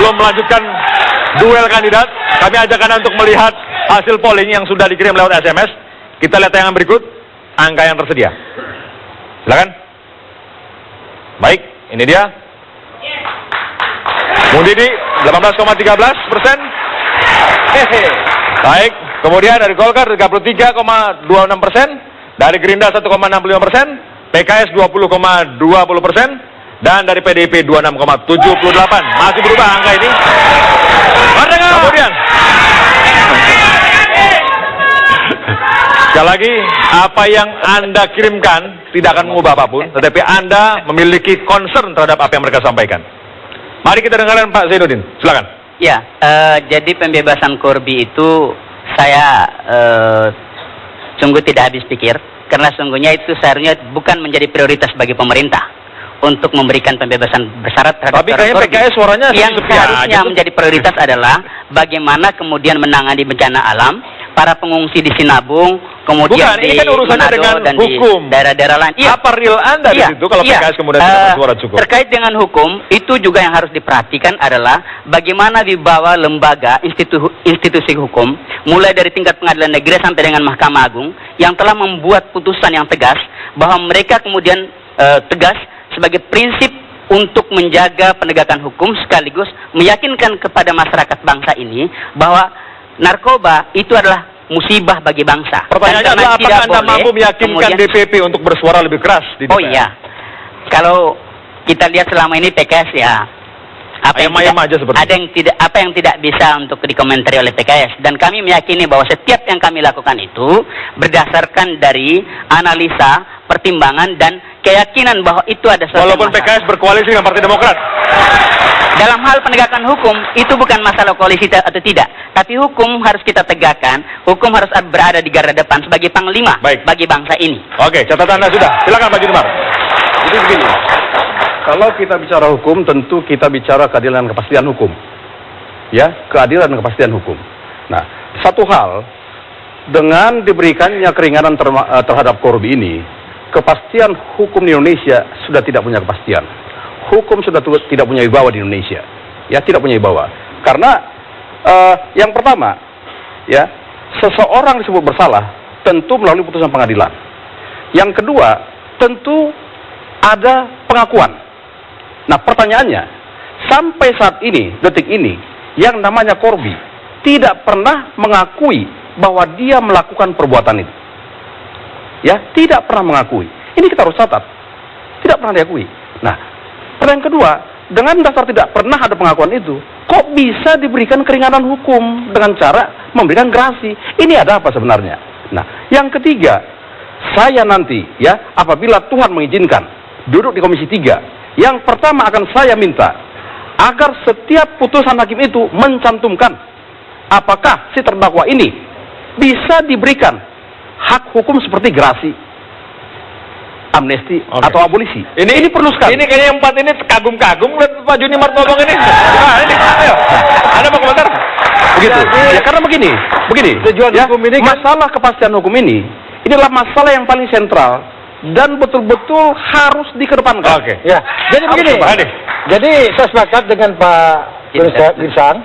sebelum melanjutkan duel kandidat, kami ajak Anda untuk melihat hasil polling yang sudah dikirim lewat SMS. Kita lihat tayangan berikut, angka yang tersedia. Silakan. Baik, ini dia. Bung Didi 18,13%. Baik, kemudian dari Golkar 33,26%, dari Gerindra 1,65%, PKS 20,20%, dan dari PDIP 26,78%. Masih berubah angka ini. Kemudian sekali lagi, apa yang Anda kirimkan tidak akan mengubah apapun, tetapi Anda memiliki concern terhadap apa yang mereka sampaikan. Mari kita dengarkan Pak Zainuddin, silakan. Ya, jadi pembebasan Corby itu saya sungguh tidak habis pikir, karena sungguhnya itu seharusnya bukan menjadi prioritas bagi pemerintah untuk memberikan pembebasan bersyarat terhadap Corby. PKS suaranya yang seharusnya menjadi prioritas adalah bagaimana kemudian menangani bencana alam, para pengungsi di Sinabung, kemudian ini kan urusannya Manado dengan dan hukum. di daerah-daerah lain. Apa real Anda di situ kalau PKS kemudian tidak bersuara cukup? Terkait dengan hukum, itu juga yang harus diperhatikan adalah bagaimana dibawa lembaga, institusi hukum, mulai dari tingkat pengadilan negeri sampai dengan Mahkamah Agung, yang telah membuat putusan yang tegas, bahwa mereka kemudian tegas sebagai prinsip untuk menjaga penegakan hukum, sekaligus meyakinkan kepada masyarakat bangsa ini bahwa narkoba itu adalah musibah bagi bangsa. Pertanyaannya adalah apakah Anda mampu meyakinkan DPP untuk bersuara lebih keras di DPR? Oh iya, kalau kita lihat selama ini PKS ya apa yang tidak bisa untuk dikomentari oleh PKS, dan kami meyakini bahwa setiap yang kami lakukan itu berdasarkan dari analisa, pertimbangan, dan keyakinan bahwa itu ada sesuatu. Walaupun PKS berkoalisi dengan Partai Demokrat. Dalam hal penegakan hukum, itu bukan masalah koalisi atau tidak, tapi hukum harus kita tegakkan, hukum harus berada di garda depan sebagai panglima bagi bangsa ini. Oke, catatan Anda sudah. Silakan Pak Junimar. Jadi begini, kalau kita bicara hukum, tentu kita bicara keadilan dan kepastian hukum. Ya, keadilan dan kepastian hukum. Nah, satu hal, dengan diberikannya keringanan terhadap Corby ini, kepastian hukum di Indonesia sudah tidak punya kepastian. Hukum sudah tidak punya wibawa di Indonesia. Ya, tidak punya wibawa. Karena yang pertama, ya, seseorang disebut bersalah tentu melalui putusan pengadilan. Yang kedua, tentu ada pengakuan. Nah, pertanyaannya, sampai saat ini, detik ini, yang namanya Corby tidak pernah mengakui bahwa dia melakukan perbuatan itu. Ya, tidak pernah mengakui. Ini kita harus catat. Tidak pernah diakui. Nah, pertanyaan kedua, dengan dasar tidak pernah ada pengakuan itu, kok bisa diberikan keringanan hukum dengan cara memberikan gerasi? Ini ada apa sebenarnya? Nah, yang ketiga, saya nanti, ya, apabila Tuhan mengizinkan, duduk di Komisi 3, yang pertama akan saya minta agar setiap putusan hakim itu mencantumkan apakah si terdakwa ini bisa diberikan hak hukum seperti gerasi, amnesti, atau abolisi. Ini perlu sekali. Ini kayaknya yang empat ini kagum-kagum lihat Pak Junimar ngomong ini. Nah, ini, ayo. Anda mau komentar? Begitu. Ya, karena begini. Tujuan hukum ini, masalah kepastian hukum ini adalah masalah yang paling sentral dan betul-betul harus dikedepankan. Oke. Ya. Jadi begini. Jadi saya sepakat dengan Pak Girsang.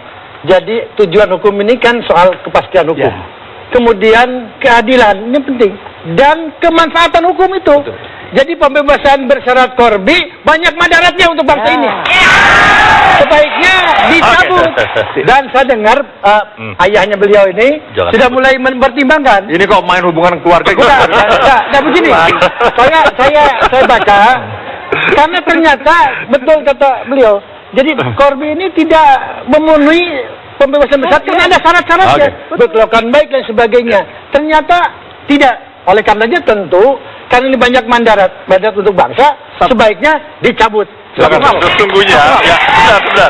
Jadi tujuan hukum ini kan soal kepastian hukum. Ya. Kemudian keadilan ini penting, dan kemanfaatan hukum itu. Betul. Jadi pembebasan bersyarat Corby banyak madaratnya untuk bangsa ini. Sebaiknya dicabut. Dan saya dengar ayahnya beliau ini sudah mulai mempertimbangkan. Ini kok main hubungan keluarga? Nah begini, saya baca, karena ternyata betul kata beliau. Jadi Corby ini tidak memenuhi pembebasan bersyarat karena ada syarat-syaratnya, berkelakuan baik dan sebagainya. Ternyata tidak. Oleh karenanya tentu, karena ini banyak mandarat untuk bangsa, sebaiknya dicabut. Sesungguhnya, ya, sebentar.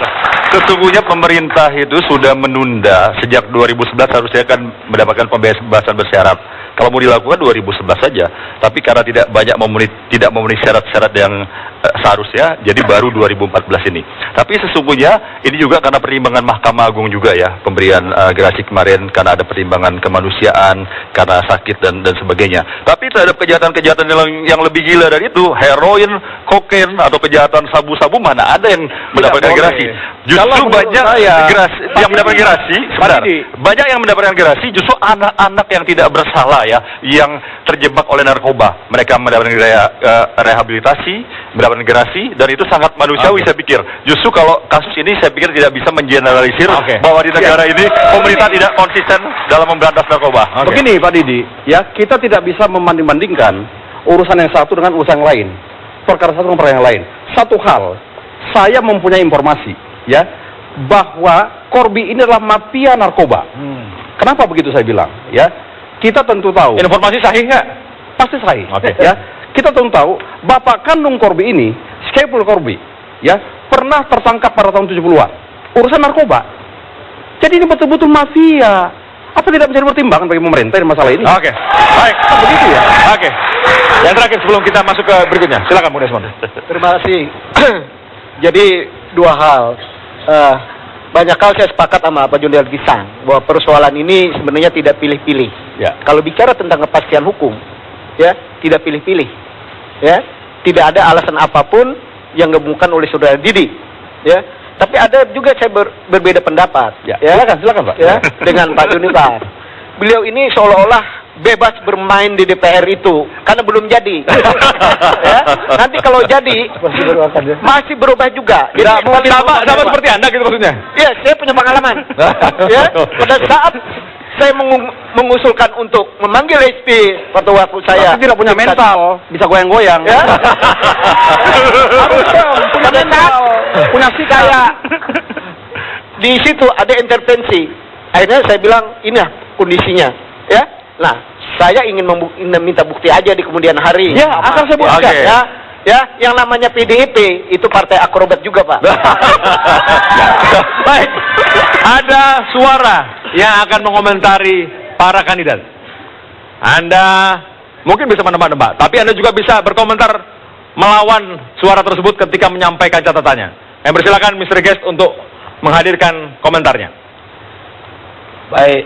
Sesungguhnya pemerintah itu sudah menunda sejak 2011 harusnya akan mendapatkan pembebasan bersyarat. Kalau mau dilakukan 2011 saja, tapi karena tidak memenuhi syarat-syarat yang seharusnya, jadi baru 2014 ini. Tapi sesungguhnya ini juga karena pertimbangan Mahkamah Agung juga ya, pemberian gerasi kemarin karena ada pertimbangan kemanusiaan, karena sakit dan sebagainya. Tapi terhadap kejahatan-kejahatan yang lebih gila dari itu, heroin, kokain atau kejahatan sabu-sabu mana ada yang mendapatkan boleh. gerasi. Justru Kalau menurut banyak saya, gerasi yang mendapatkan gerasi, sebentar. Banyak yang mendapatkan gerasi justru anak-anak yang tidak bersalah ya, yang terjebak oleh narkoba. Mereka mendapatkan rehabilitasi, mendapatkan gerasi, dan itu sangat manusiawi saya pikir. Justru kalau kasus ini saya pikir tidak bisa mengeneralisir bahwa di negara ini pemerintah tidak konsisten dalam memberantas narkoba. Begini Pak Didi, ya kita tidak bisa membanding-bandingkan urusan yang satu dengan urusan yang lain. Perkara satu dengan perkara yang lain. Satu hal, saya mempunyai informasi, ya, bahwa Corby ini adalah mafia narkoba. Kenapa begitu saya bilang? Ya, kita tentu tahu. Informasi sahih nggak? Pasti sahih. Ya, kita tentu tahu bapak kandung Corby ini, Skepul Corby, ya, pernah tertangkap pada tahun 70-an. Urusan narkoba. Jadi ini betul-betul mafia. Apa tidak menjadi pertimbangan bagi pemerintah di masalah ini? Oke, baik. Begitu ya. Oke. Yang terakhir sebelum kita masuk ke berikutnya, silakan Bung Desmond. Terima kasih. Jadi dua hal. Banyak hal saya sepakat sama Pak Junior Gisang bahwa persoalan ini sebenarnya tidak pilih-pilih. Ya. Kalau bicara tentang kepastian hukum, ya tidak pilih-pilih. Ya, tidak ada alasan apapun yang ditemukan oleh saudara Didi. Ya. Tapi ada juga saya berbeda pendapat. Ya. Ya. Silakan Pak. Ya, dengan Pak Junior. Beliau ini seolah-olah bebas bermain di DPR itu karena belum jadi. Ya, nanti kalau jadi masih berubah juga. Jadi Sama seperti Anda gitu maksudnya. ya, saya punya pengalaman. Ya, pada saat saya mengusulkan untuk memanggil SP waktu saya Tapi tidak punya mental, bisa goyang-goyang. ya. Harus dong, punya mental, punya kayak di situ ada intervensi. Akhirnya saya bilang ini kondisinya, ya. Nah, saya ingin minta bukti aja di kemudian hari. Ya, akan saya buktikan. Ya, ya, yang namanya PDIP itu partai akrobat juga, Pak. Baik. Ada suara yang akan mengomentari para kandidat. Anda mungkin bisa menebak-nebak, tapi Anda juga bisa berkomentar melawan suara tersebut ketika menyampaikan catatannya. Yang bersilakan Mr. Guest untuk menghadirkan komentarnya. Baik,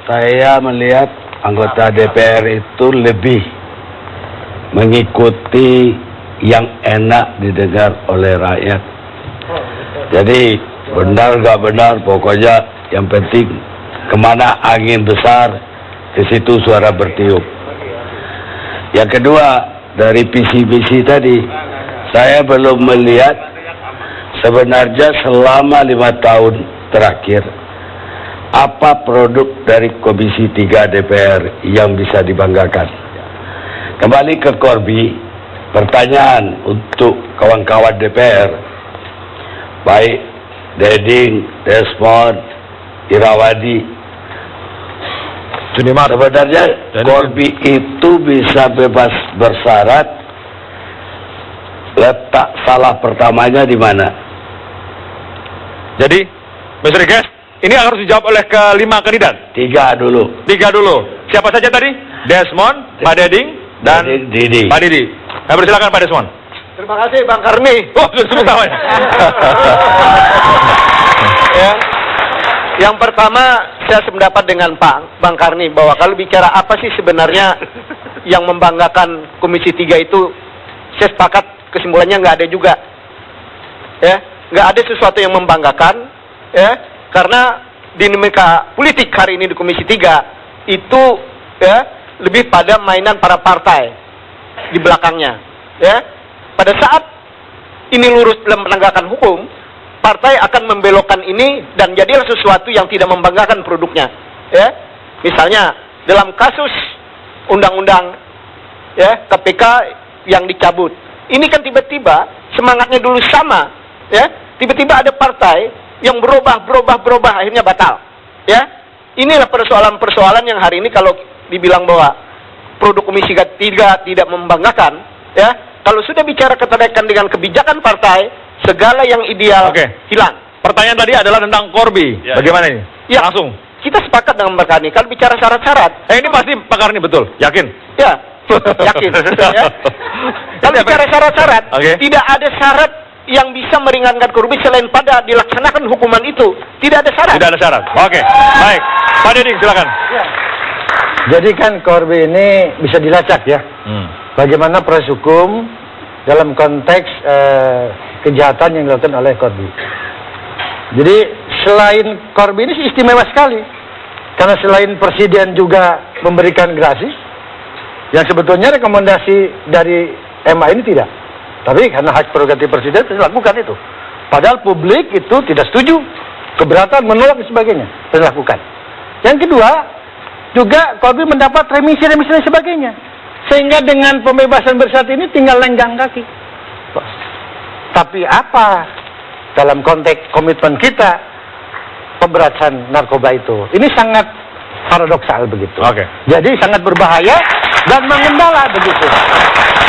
saya melihat anggota DPR itu lebih mengikuti yang enak didengar oleh rakyat. Jadi benar nggak benar, pokoknya yang penting kemana angin besar, di situ suara bertiup. Yang kedua, dari visi-misi tadi, saya belum melihat sebenarnya selama 5 tahun terakhir apa produk dari Komisi 3 DPR yang bisa dibanggakan. Kembali ke Corby, pertanyaan untuk kawan-kawan DPR, baik Deding, Desmond, Irawadi, sebenarnya Corby itu bisa bebas bersyarat. Letak salah pertamanya di mana? Jadi, Mr. Guest, ini harus dijawab oleh kelima kandidat. 3 dulu. 3 dulu. Siapa saja tadi? Desmond, Pak Deding, dan Didi. Pak Didi. Saya persilakan Pak Desmond. Terima kasih Bang Karni. Oh, sebut namanya. Ya. Yang pertama, saya sependapat dengan Pak Bang Karni bahwa kalau bicara apa sih sebenarnya yang membanggakan Komisi 3 itu, saya sepakat kesimpulannya nggak ada juga. Ya, nggak ada sesuatu yang membanggakan, ya, karena dinamika politik hari ini di Komisi 3 itu ya lebih pada mainan para partai di belakangnya. Ya, pada saat ini lurus dalam penegakan hukum, partai akan membelokkan ini dan jadilah sesuatu yang tidak membanggakan produknya. Ya, misalnya dalam kasus undang-undang ya KPK yang dicabut, ini kan tiba-tiba semangatnya dulu sama, ya, tiba-tiba ada partai yang berubah akhirnya batal. Ya, inilah persoalan-persoalan yang hari ini kalau dibilang bahwa produk Komisi 3 tidak membanggakan, ya, kalau sudah bicara keterkaitan dengan kebijakan partai, segala yang ideal hilang. Pertanyaan tadi adalah tentang Corby. Ya. Bagaimana ini? Ya, Langsung. kita sepakat dengan Pak Karni. Kalau bicara syarat-syarat, Ini pasti Pak Karni betul, yakin? ya, yakin. Ya. Kalau bicara syarat-syarat, tidak ada syarat yang bisa meringankan korupsi selain pada dilaksanakan hukuman itu. Tidak ada syarat. Tidak ada syarat. Oke, baik. Pak Deding, silakan. Jadi kan Corby ini bisa dilacak ya. Bagaimana proses hukum dalam konteks kejahatan yang dilakukan oleh Corby. Jadi selain Corby ini istimewa sekali, karena selain Presiden juga memberikan gerasi, yang sebetulnya rekomendasi dari MA ini tidak. Tapi karena hak prerogatif Presiden terus lakukan itu. Padahal publik itu tidak setuju, keberatan, menolak dan sebagainya, terus lakukan. Yang kedua, juga Corby mendapat remisi dan sebagainya. Sehingga dengan pembebasan bersyarat ini tinggal lenggang kaki. Tapi apa dalam konteks komitmen kita pemberantasan narkoba itu? Ini sangat paradoksal begitu. Oke. Jadi sangat berbahaya dan mengendala begitu.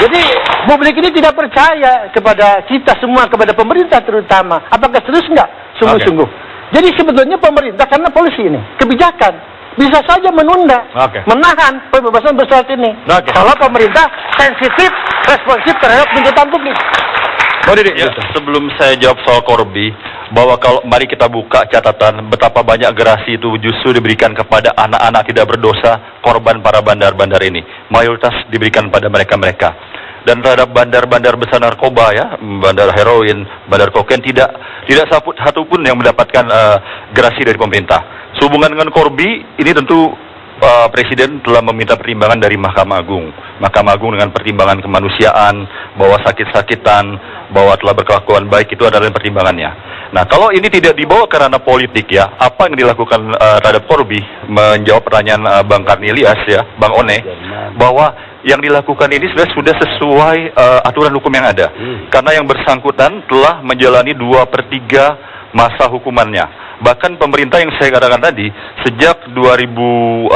Jadi publik ini tidak percaya kepada kita semua, kepada pemerintah terutama. Apakah serius enggak? Sungguh-sungguh. Jadi sebetulnya pemerintah karena polisi ini kebijakan bisa saja menunda, menahan pembebasan bersyarat ini. Kalau pemerintah sensitif, responsif terhadap tuntutan publik. Ya, sebelum saya jawab soal Corby, bahwa kalau mari kita buka catatan betapa banyak gerasi itu justru diberikan kepada anak-anak tidak berdosa, korban para bandar-bandar ini. Mayoritas diberikan pada mereka-mereka. Dan terhadap bandar-bandar besar narkoba ya, bandar heroin, bandar kokain tidak satupun yang mendapatkan gerasi dari pemerintah. Sehubungan dengan Corby ini tentu Presiden telah meminta pertimbangan dari Mahkamah Agung. Mahkamah Agung dengan pertimbangan kemanusiaan, bahwa sakit-sakitan, bahwa telah berkelakuan baik, itu adalah pertimbangannya. Nah, kalau ini tidak dibawa ke ranah politik ya, apa yang dilakukan terhadap Corby, menjawab pertanyaan Bang Karnilias ya, Bang One, bahwa yang dilakukan ini sudah sesuai aturan hukum yang ada. Karena yang bersangkutan telah menjalani 2/3 masa hukumannya. Bahkan pemerintah yang saya katakan tadi, sejak 2011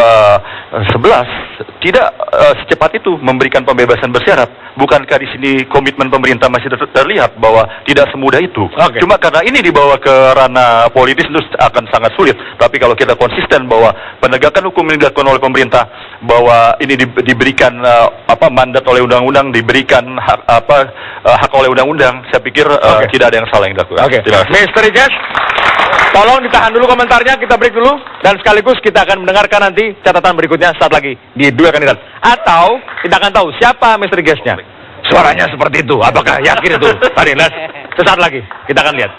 tidak secepat itu memberikan pembebasan bersyarat. Bukankah di sini komitmen pemerintah masih terlihat bahwa tidak semudah itu? Cuma karena ini dibawa ke ranah politis itu akan sangat sulit. Tapi kalau kita konsisten bahwa penegakan hukum ini dilakukan oleh pemerintah, bahwa ini diberikan mandat oleh undang-undang, diberikan hak oleh undang-undang, saya pikir tidak ada yang salah yang dilakukan. Mr. Ijes, tolong ditahan dulu komentarnya, kita break dulu, dan sekaligus kita akan mendengarkan nanti catatan berikutnya saat lagi di Duel Kandidat. Atau kita akan tahu siapa Mr. Guest-nya. Suaranya seperti itu, apakah yakin itu? Tadi, sesaat lagi kita akan lihat.